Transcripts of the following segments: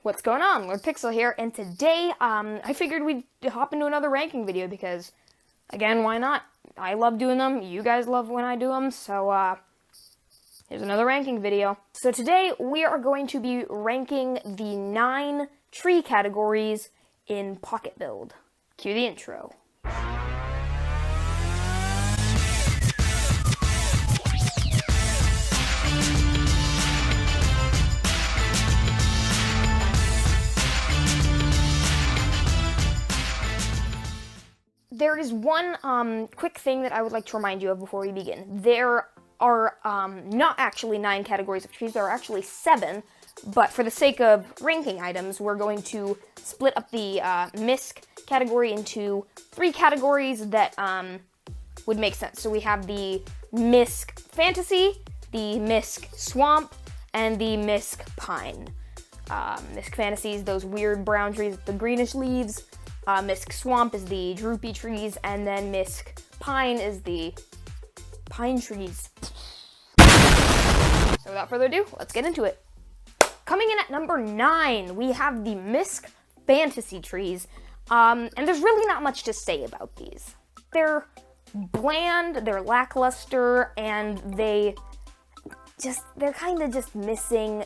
What's going on? Lord Pixel here, and today, I figured we'd hop into another ranking video because, again, why not? I love doing them, you guys love when I do them, so, here's another ranking video. So today, we are going to be ranking the 9 tree categories in Pocket Build. Cue the intro. There is one quick thing that I would like to remind you of before we begin. There are not actually 9 categories of trees, there are actually 7, but for the sake of ranking items, we're going to split up the Misc category into 3 categories that would make sense. So we have the Misc Fantasy, the Misc Swamp, and the Misc Pine. Misc Fantasy is those weird brown trees with the greenish leaves. Misc Swamp is the droopy trees, and then Misc Pine is the pine trees. So without further ado, let's get into it. Coming in at number 9, we have the Misc Fantasy trees, and there's really not much to say about these. They're bland, they're lackluster, and they're kind of just missing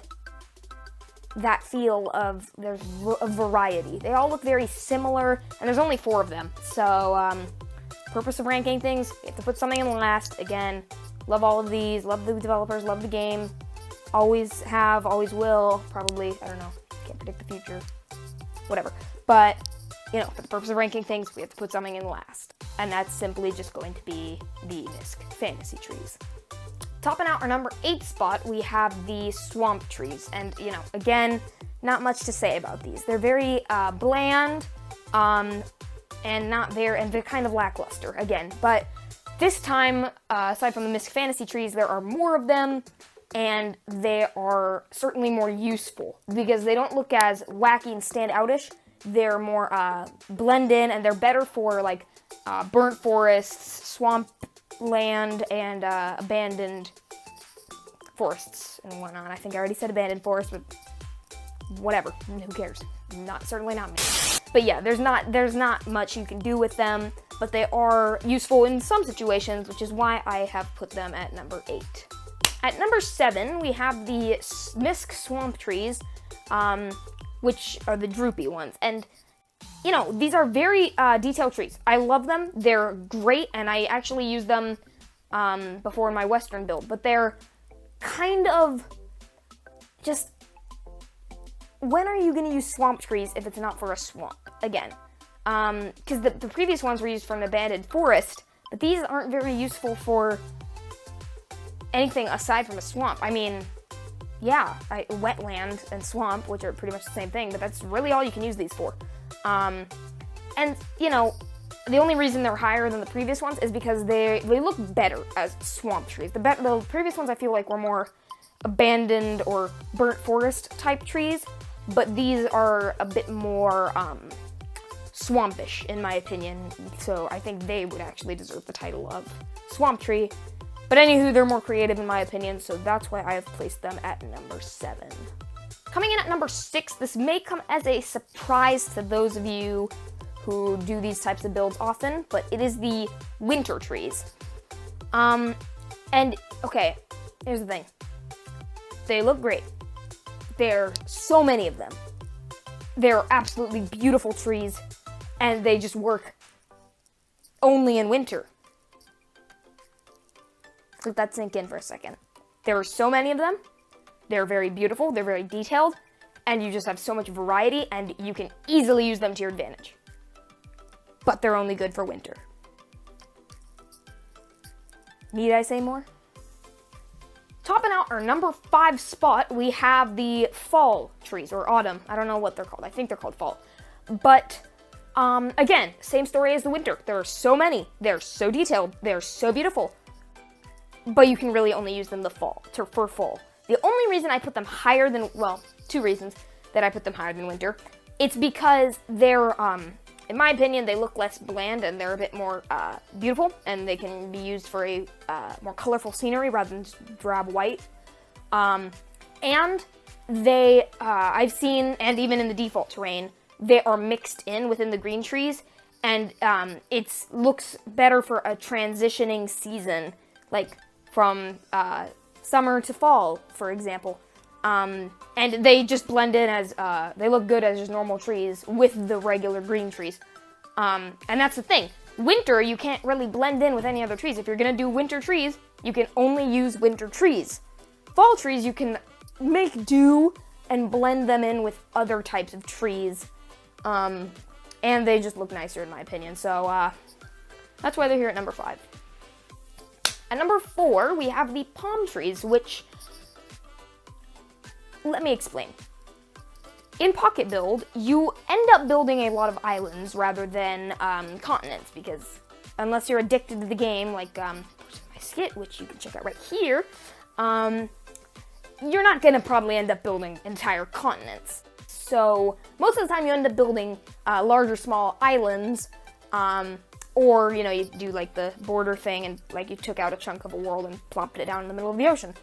that feel of there's a variety. They all look very similar, and there's only 4 of them. So, purpose of ranking things, you have to put something in last. Again, love all of these, love the developers, love the game. Always have, always will, probably, I don't know, can't predict the future, whatever. But, you know, for the purpose of ranking things, we have to put something in last. And that's simply just going to be the Misc Fantasy trees. Topping out our number 8 spot, we have the Swamp trees, and, you know, again, not much to say about these. They're very bland, and they're kind of lackluster, again. But this time, aside from the Misc Fantasy trees, there are more of them, and they are certainly more useful, because they don't look as wacky and stand-outish. They're more blend in, and they're better for, like, burnt forests, swamp land, and abandoned forests and whatnot. I think I already said abandoned forest, but whatever, who cares? Certainly not me. But yeah, there's not much you can do with them, but they are useful in some situations, which is why I have put them at number 8. At number 7, we have the Misc Swamp trees, which are the droopy ones, and you know, these are very detailed trees. I love them. They're great, and I actually use them before in my Western build. But they're kind of just... When are you going to use swamp trees if it's not for a swamp? Again. Because the previous ones were used for an abandoned forest, but these aren't very useful for anything aside from a swamp. I mean, yeah, wetland and swamp, which are pretty much the same thing, but that's really all you can use these for. And, you know, the only reason they're higher than the previous ones is because they look better as swamp trees. The previous ones I feel like were more abandoned or burnt forest type trees, but these are a bit more, swampish in my opinion, so I think they would actually deserve the title of swamp tree. But anywho, they're more creative in my opinion, so that's why I have placed them at number 7. Coming in at number 6, this may come as a surprise to those of you who do these types of builds often, but it is the winter trees. And, okay, here's the thing. They look great. There are so many of them. They're absolutely beautiful trees, and they just work only in winter. Let that sink in for a second. There are so many of them. They're very beautiful, they're very detailed, and you just have so much variety, and you can easily use them to your advantage. But they're only good for winter. Need I say more? Topping out our number 5 spot, we have the fall trees, or autumn. I don't know what they're called. I think they're called fall. But, again, same story as the winter. There are so many. They're so detailed. They're so beautiful. But you can really only use them for fall. The only reason I put them higher than, well, 2 reasons that I put them higher than winter. It's because they're, in my opinion, they look less bland and they're a bit more beautiful, and they can be used for a more colorful scenery rather than just drab white. And I've seen, and even in the default terrain, they are mixed in within the green trees, and it looks better for a transitioning season, like from summer to fall, for example. And they just blend in as, they look good as just normal trees with the regular green trees. And that's the thing. Winter, you can't really blend in with any other trees. If you're gonna do winter trees, you can only use winter trees. Fall trees, you can make do and blend them in with other types of trees. And they just look nicer in my opinion. So, that's why they're here at number 5. At number 4, we have the palm trees, which, let me explain. In Pocket Build, you end up building a lot of islands rather than continents, because unless you're addicted to the game, like my skit, which you can check out right here, you're not gonna probably end up building entire continents. So most of the time you end up building large or small islands, or you do like the border thing and like you took out a chunk of a world and plopped it down in the middle of the ocean.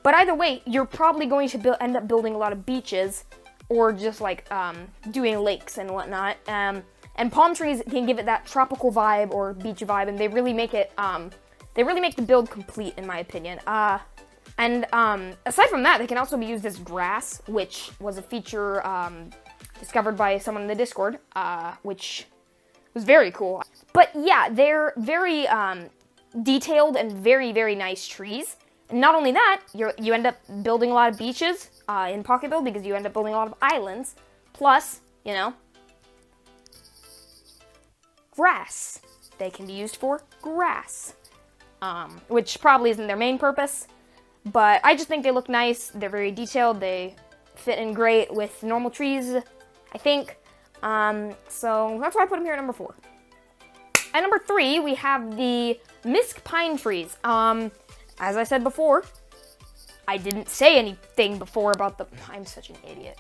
But either way, you're probably going to end up building a lot of beaches, or just like doing lakes and whatnot. And palm trees can give it that tropical vibe or beach vibe, and they really make it. They really make the build complete, in my opinion. And aside from that, they can also be used as grass, which was a feature discovered by someone in the Discord, which was very cool. But yeah, they're very detailed and very, very nice trees. And not only that, you end up building a lot of beaches in Pocket Build because you end up building a lot of islands. Plus, grass. They can be used for grass, which probably isn't their main purpose. But I just think they look nice. They're very detailed. They fit in great with normal trees, I think. So that's why I put them here at number 4. At number 3, we have the Misc pine trees. As I said before, I didn't say anything before about the... I'm such an idiot.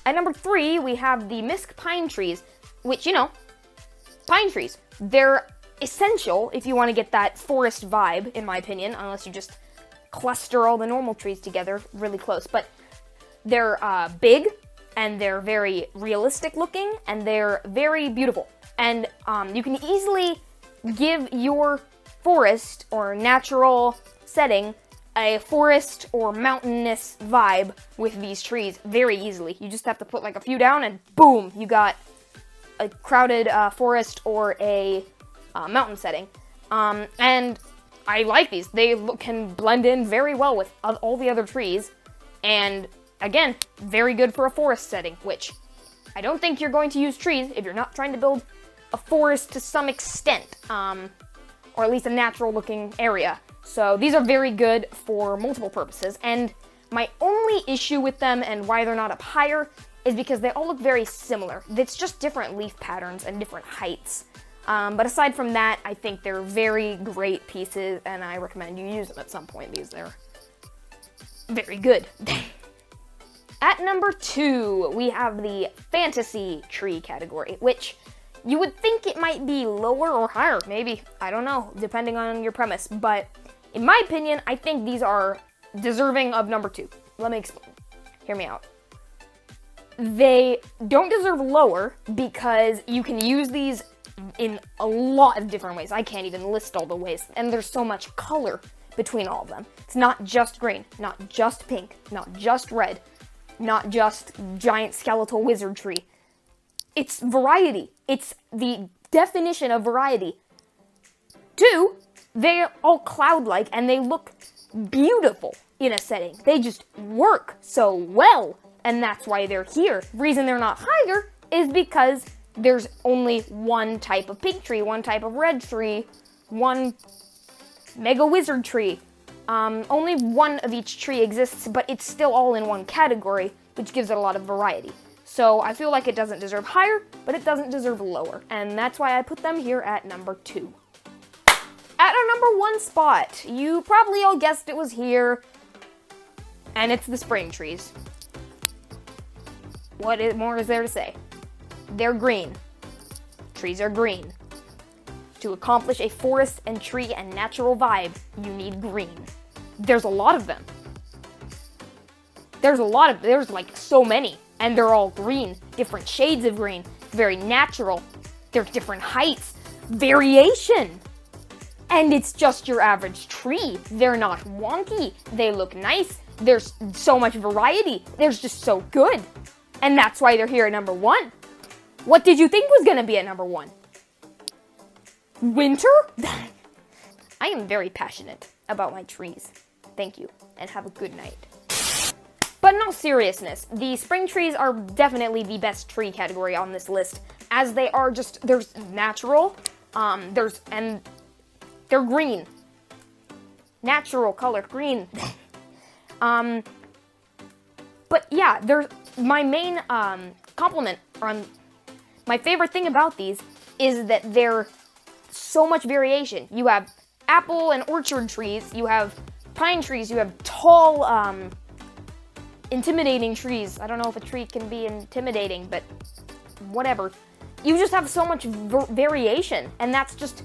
At number 3, we have the Misc pine trees, which, pine trees. They're essential if you want to get that forest vibe, in my opinion, unless you just cluster all the normal trees together really close. But they're big, and they're very realistic looking, and they're very beautiful. And you can easily give your forest or natural setting a forest or mountainous vibe with these trees very easily. You just have to put like a few down and boom, you got a crowded forest or a mountain setting. And I like these. They can blend in very well with all the other trees, and again, very good for a forest setting, which I don't think you're going to use trees if you're not trying to build a forest to some extent. Or at least a natural looking area. So these are very good for multiple purposes, and my only issue with them and why they're not up higher is because they all look very similar. It's just different leaf patterns and different heights. But aside from that, I think they're very great pieces, and I recommend you use them at some point because they're very good. At number 2, we have the fantasy tree category, which you would think it might be lower or higher, maybe, I don't know, depending on your premise. But in my opinion, I think these are deserving of number 2. Let me explain. Hear me out. They don't deserve lower because you can use these in a lot of different ways. I can't even list all the ways, and there's so much color between all of them. It's not just green, not just pink, not just red, not just giant skeletal wizard tree. It's variety. It's the definition of variety. 2, they're all cloud-like and they look beautiful in a setting. They just work so well, and that's why they're here. The reason they're not higher is because there's only one type of pink tree, one type of red tree, one mega wizard tree. Only one of each tree exists, but it's still all in one category, which gives it a lot of variety. So I feel like it doesn't deserve higher, but it doesn't deserve lower. And that's why I put them here at number 2. At our number 1 spot, you probably all guessed it was here, and it's the spring trees. What more is there to say? They're green. Trees are green. To accomplish a forest and tree and natural vibe, you need green. There's a lot of them. there's like so many, and they're all green, different shades of green, very natural. They're different heights, variation. And it's just your average tree. They're not wonky. They look nice. There's so much variety. They're just so good. And that's why they're here at number 1. What did you think was gonna be at number 1? Winter? I am very passionate about my trees. Thank you, and have a good night. But in all seriousness, the spring trees are definitely the best tree category on this list, as they are just, they're natural, and they're green. Natural color, green. But yeah, my main compliment on my favorite thing about these is that they're so much variation. You have apple and orchard trees, you have pine trees, you have tall, intimidating trees. I don't know if a tree can be intimidating, but whatever. You just have so much variation, and that's just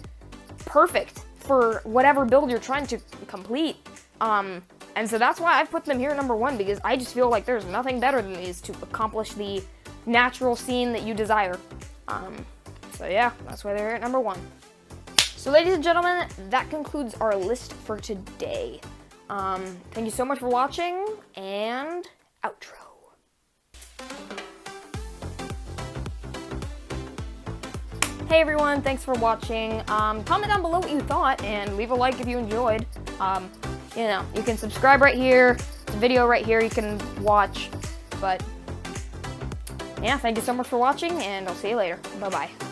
perfect for whatever build you're trying to complete. And so that's why I've put them here at number 1, because I just feel like there's nothing better than these to accomplish the natural scene that you desire. So yeah, that's why they're here at number 1. So ladies and gentlemen, that concludes our list for today. Thank you so much for watching, and outro. Hey everyone, thanks for watching. Comment down below what you thought, and leave a like if you enjoyed. You know, you can subscribe right here. There's a video right here you can watch. But yeah, thank you so much for watching, and I'll see you later. Bye-bye.